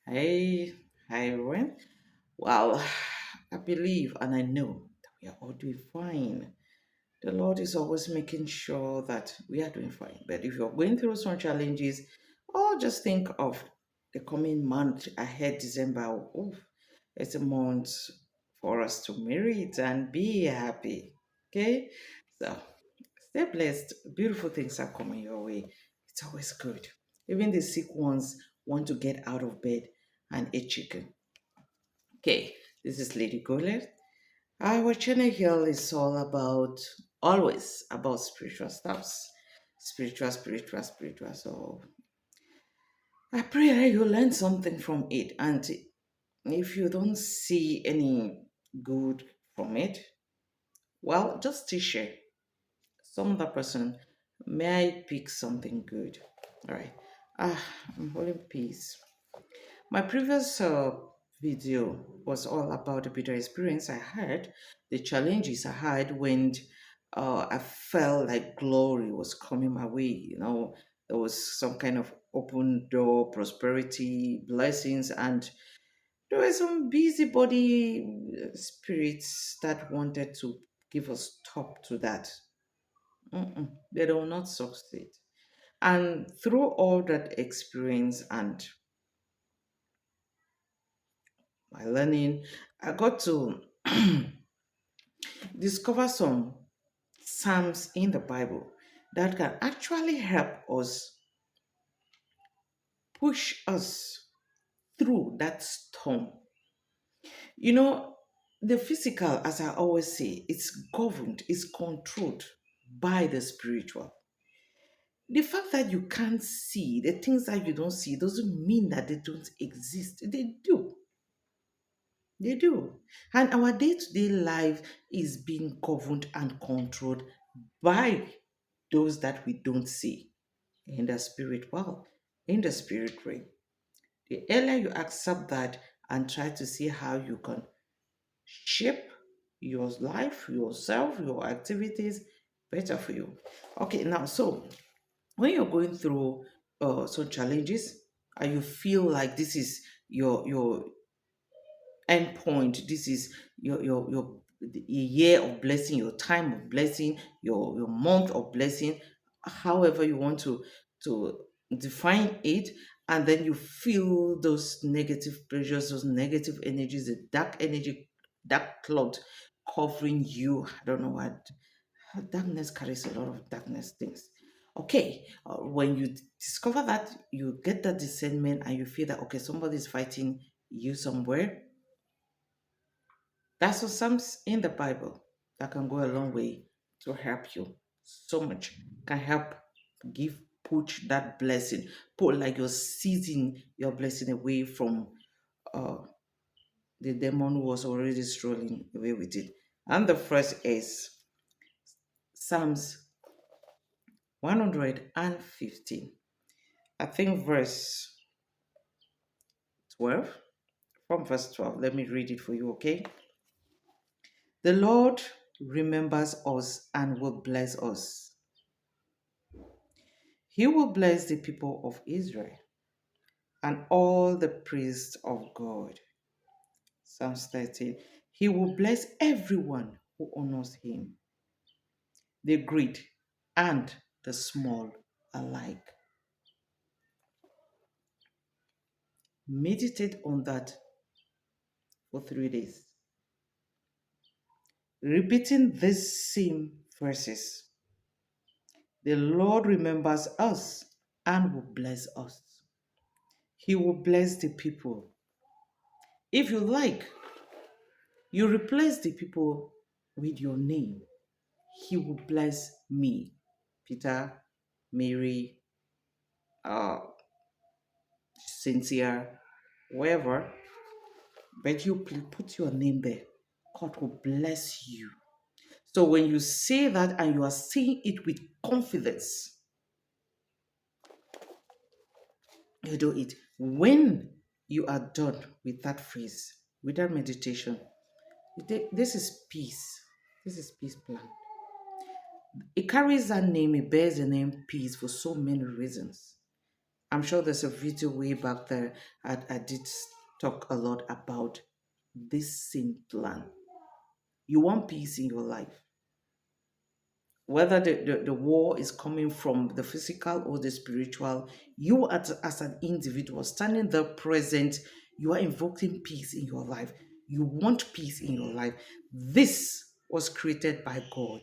Hey, hi everyone. Well, I believe and I know that we are all doing fine. The Lord is always making sure that we are doing fine. But if you're going through some challenges, or just think of the coming month ahead, December. Oh, it's a month for us to merit and be happy. Okay? So stay blessed. Beautiful things are coming your way. It's always good. Even the sick ones want to get out of bed and eat chicken. Okay, this is Lady Golet. Our channel here is all about, always about spiritual stuffs. Spiritual. So I pray that you learn something from it. And if you don't see any good from it, well, just to share. Some other person may I pick something good. All right. I'm holding peace. My previous video was all about the bitter experience I had, the challenges I had when I felt like glory was coming my way. There was some kind of open door, prosperity, blessings, and there were some busybody spirits that wanted to give a stop to that. They will not succeed. And through all that experience and my learning, I got to discover some Psalms in the Bible that can actually help us push us through that storm. You know, the physical, as I always say, it's governed, it's controlled by the spiritual. The fact that you can't see the things that you don't see doesn't mean that they don't exist. They do. They do. And our day to day life is being governed and controlled by those that we don't see in the spirit world, in the spirit realm. The earlier you accept that and try to see how you can shape your life, yourself, your activities better for you. Okay, now, so when you're going through some challenges and you feel like this is your end point, this is your the year of blessing, your time of blessing, your month of blessing, however you want to define it, and then you feel those negative pressures, those negative energies, the dark energy, dark cloud covering you. I don't know what darkness carries a lot of darkness things. Okay, when you discover that, you get that discernment and you feel that okay, somebody is fighting you somewhere. That's what Psalms in the Bible that can go a long way to help you. So much can help give push that blessing, put like you're seizing your blessing away from uh, the demon who was already strolling away with it. And the first is Psalms 115. I think verse 12. From verse 12, let me read it for you, okay? The Lord remembers us and will bless us. He will bless the people of Israel and all the priests of God. Psalms 13. He will bless everyone who honors him, the great and the small alike. Meditate on that for 3 days, repeating these same verses. The Lord remembers us and will bless us. He will bless the people. If you like, you replace the people with your name. He will bless me, Peter, Mary, uh, Cynthia, whoever. But you put your name there. God will bless you. So when you say that and you are saying it with confidence, you do it. When you are done with that phrase, with that meditation, this is peace. This is peace plan. It carries that name, it bears the name peace for so many reasons. I'm sure there's a video way back there. I did talk a lot about this same plan. You want peace in your life. Whether the war is coming from the physical or the spiritual, you as an individual standing there present, you are invoking peace in your life. You want peace in your life. This was created by God,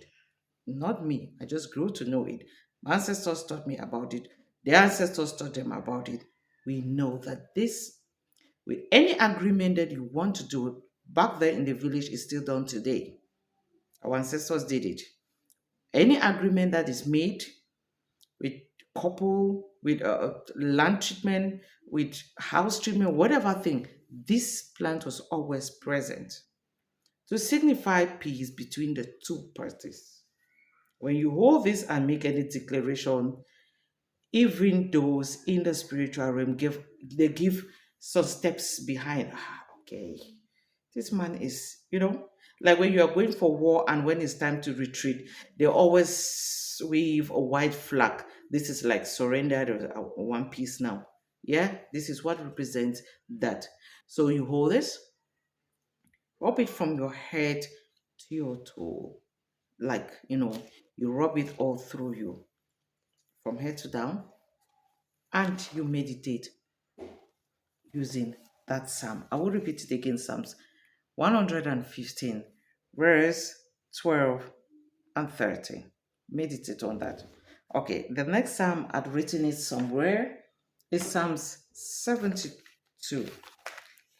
not me. I just grew to know it. My ancestors taught me about it. Their ancestors taught them about it. We know that this, with any agreement that you want to do, back there in the village is still done today. Our ancestors did it. Any agreement that is made with couple, with land treatment, with house treatment, whatever thing, this plant was always present to signify peace between the two parties. When you hold this and make any declaration, even those in the spiritual realm give some steps behind. Okay, this man is, like when you are going for war and when it's time to retreat, they always wave a white flag. This is like surrendered or one piece now. Yeah, this is what represents that. So you hold this, rub it from your head to your toe, like you rub it all through you from head to down, and you meditate using that psalm. I will repeat it again: Psalms 115, verse 12 and 13. Meditate on that. Okay, the next psalm I'd written it somewhere is Psalms 72.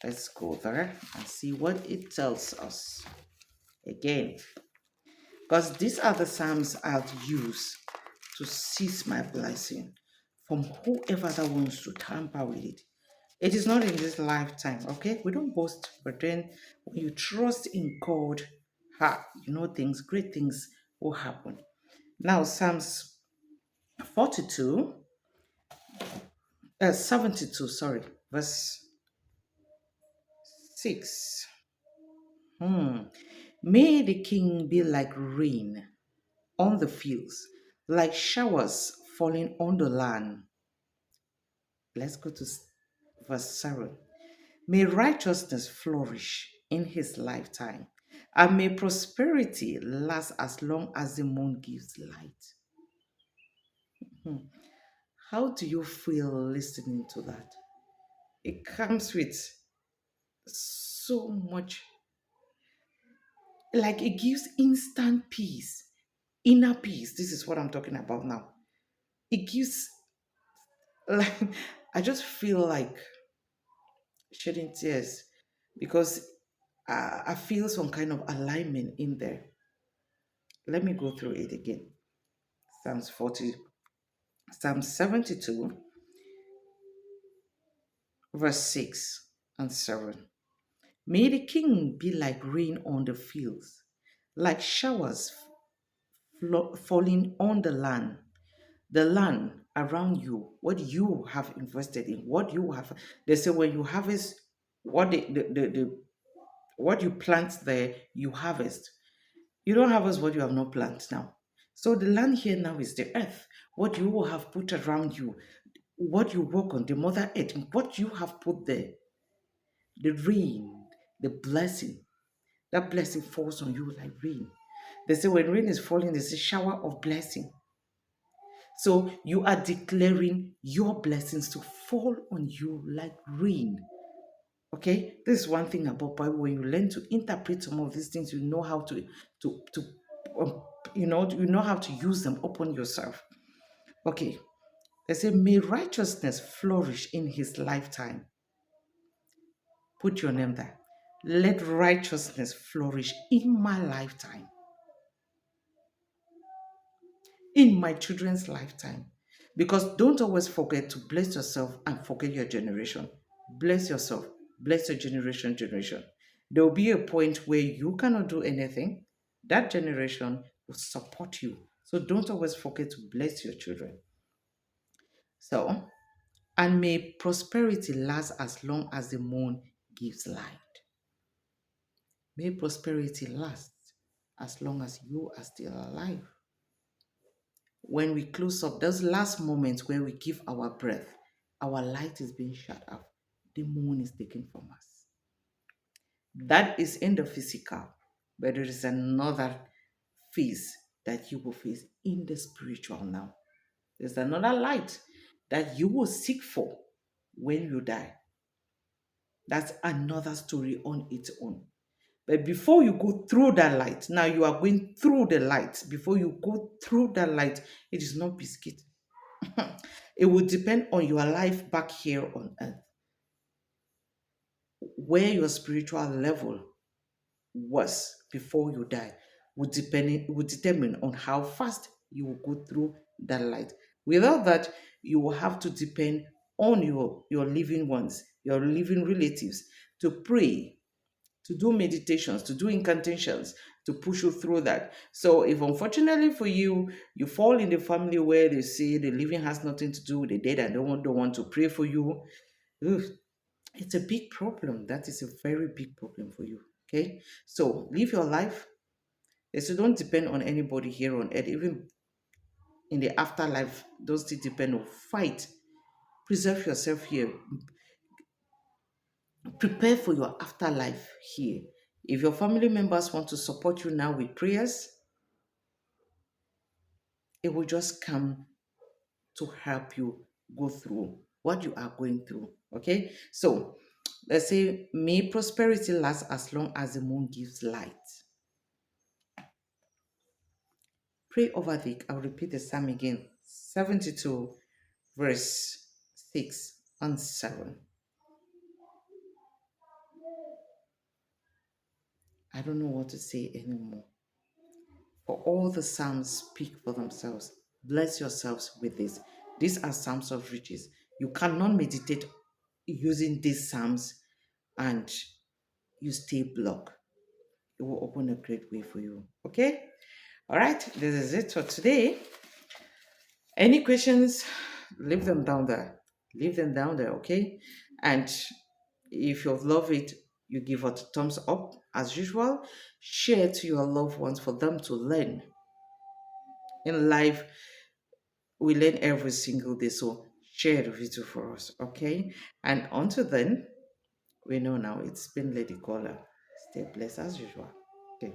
Let's go there and see what it tells us again. Because these are the psalms I'll use to seize my blessing from whoever that wants to tamper with it. It is not in this lifetime, okay? We don't boast, but then when you trust in God, great things will happen. Now, Psalms 42, 72, sorry, verse 6. May the king be like rain on the fields, like showers falling on the land. Let's go to verse 7. May righteousness flourish in his lifetime, and may prosperity last as long as the moon gives light. How do you feel listening to that? It comes with so much, like it gives instant peace, inner peace. This is what I'm talking about now. It gives, like, I just feel like shedding tears because I feel some kind of alignment in there. Let me go through it again. Psalms 40, Psalm 72, verse 6 and 7. May the king be like rain on the fields, like showers falling on the land around you, what you have invested in, what you have. They say when you harvest what what you plant there, you harvest. You don't harvest what you have not planted now. So the land here now is the earth, what you will have put around you, what you work on, the mother earth, what you have put there, the rain, the blessing. That blessing falls on you like rain. They say when rain is falling, there's a shower of blessing. So you are declaring your blessings to fall on you like rain. Okay, this is one thing about Bible. When you learn to interpret some of these things, you know how to um, you know how to use them upon yourself. Okay, they say, may righteousness flourish in his lifetime. Put your name there. Let righteousness flourish in my lifetime, in my children's lifetime. Because don't always forget to bless yourself and forget your generation. Bless yourself, bless your generation. There will be a point where you cannot do anything. That generation will support you. So don't always forget to bless your children. So, and may prosperity last as long as the moon gives light. May prosperity last as long as you are still alive. When we close up, those last moments where we give our breath, our light is being shut off. The moon is taken from us. That is in the physical, but there is another phase that you will face in the spiritual now. There's another light that you will seek for when you die. That's another story on its own. But before you go through that light, now you are going through the light. Before you go through that light, it is not biscuit. It will depend on your life back here on earth, where your spiritual level was before you die would determine on how fast you will go through that light. Without that, you will have to depend on your living ones, your living relatives, to pray, to do meditations, to do incantations, to push you through that. So if unfortunately for you, you fall in the family where they say the living has nothing to do with the dead and don't want to pray for you, ugh, it's a big problem. That is a very big problem for you. Okay. So live your life. So don't depend on anybody here on earth. Even in the afterlife, don't still depend on fight. Preserve yourself here. Prepare for your afterlife here. If your family members want to support you now with prayers, it will just come to help you go through what you are going through. Okay. So let's say, may prosperity last as long as the moon gives light. Pray over thee. I'll repeat the psalm again. 72, verse 6 and 7. I don't know what to say anymore. For all the psalms speak for themselves. Bless yourselves with this. These are psalms of riches. You cannot meditate using these psalms and you stay blocked. It will open a great way for you. Okay? All right. This is it for today. Any questions? Leave them down there. Leave them down there, okay? And if you love it, you give it a thumbs up as usual. Share to your loved ones for them to learn. In life, we learn every single day, so share the video for us, okay? And until then, we know now it's been Lady Caller. Stay blessed as usual. Okay.